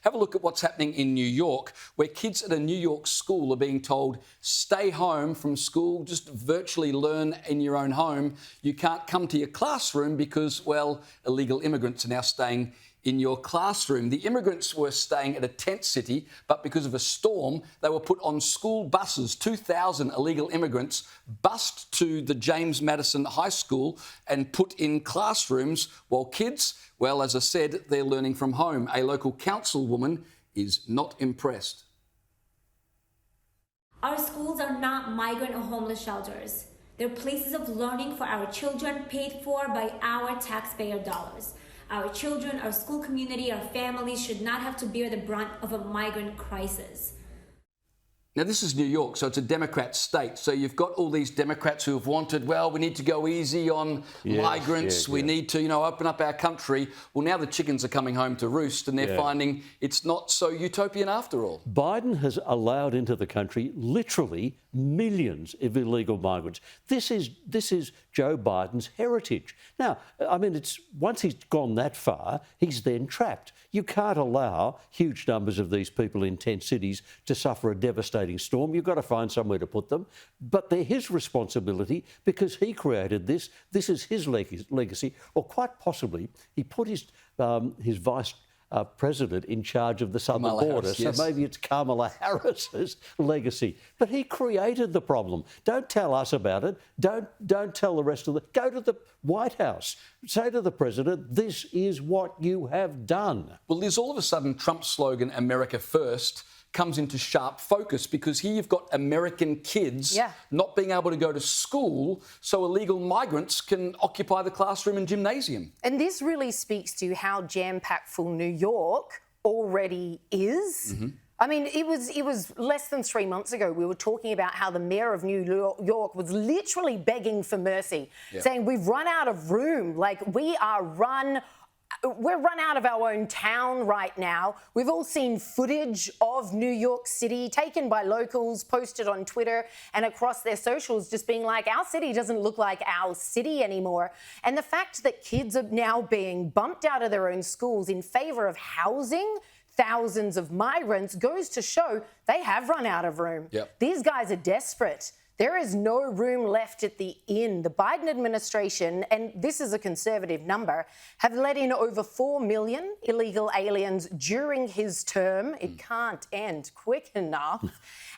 Have a look at what's happening in New York, where kids at a New York school are being told, stay home from school, just virtually learn in your own home. You can't come to your classroom because, well, illegal immigrants are now staying in your classroom. The immigrants were staying at a tent city, but because of a storm, they were put on school buses. 2,000 illegal immigrants bussed to the Madison High School and put in classrooms, while kids, well, as I said, they're learning from home. A local councilwoman is not impressed. Our schools are not migrant or homeless shelters. They're places of learning for our children, paid for by our taxpayer dollars. Our children, our school community, our families should not have to bear the brunt of a migrant crisis. Now, this is New York, so it's a Democrat state. So you've got all these Democrats who have wanted, well, we need to go easy on migrants. We need to, open up our country. Well, now the chickens are coming home to roost and they're finding it's not so utopian after all. Biden has allowed into the country literally millions of illegal migrants. This is Joe Biden's heritage. Now, I mean, it's once he's gone that far, he's then trapped. You can't allow huge numbers of these people in tent cities to suffer a devastating storm. You've got to find somewhere to put them. But they're his responsibility because he created this. This is his legacy. Or quite possibly, he put his vice president in charge of the southern border. So maybe it's Kamala Harris's legacy. But he created the problem. Don't tell us about it. Don't tell the rest of the... Go to the White House. Say to the president, this is what you have done. Well, there's all of a sudden Trump's slogan, America First, comes into sharp focus because here you've got American kids not being able to go to school, so illegal migrants can occupy the classroom and gymnasium. And this really speaks to how jam-packed full New York already is. I mean, it was less than 3 months ago we were talking about how the mayor of New York was literally begging for mercy, saying we've run out of room, like we're run out of our own town right now. We've all seen footage of New York City taken by locals, posted on Twitter and across their socials, just being like, our city doesn't look like our city anymore. And the fact that kids are now being bumped out of their own schools in favour of housing thousands of migrants goes to show they have run out of room. These guys are desperate. There is no room left at the inn. The Biden administration, and this is a conservative number, have let in over 4 million illegal aliens during his term. It can't end quick enough.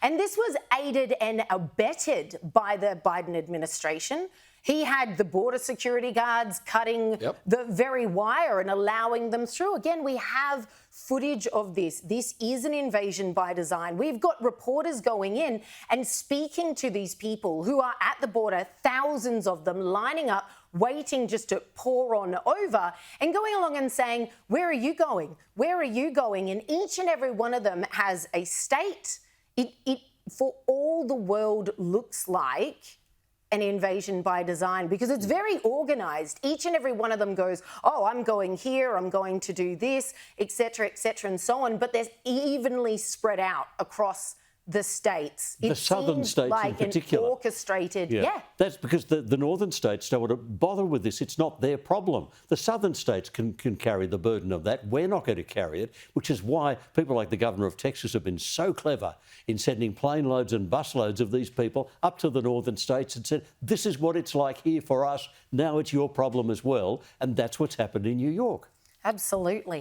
And this was aided and abetted by the Biden administration. He had the border security guards cutting the very wire and allowing them through. Again, we have footage of this. This is an invasion by design. We've got reporters going in and speaking to these people who are at the border, thousands of them lining up, waiting just to pour on over and going along and saying, where are you going? Where are you going? And each and every one of them has a state. It for all the world looks like an invasion by design because it's very organised. Each and every one of them goes, oh, I'm going here, I'm going to do this, etc., and so on. But they're evenly spread out across the states. The southern states like in particular. An orchestrated, That's because the northern states don't want to bother with this. It's not their problem. The southern states can carry the burden of that. We're not going to carry it, which is why people like the governor of Texas have been so clever in sending plane loads and bus loads of these people up to the northern states and said, this is what it's like here for us. Now it's your problem as well. And that's what's happened in New York. Absolutely.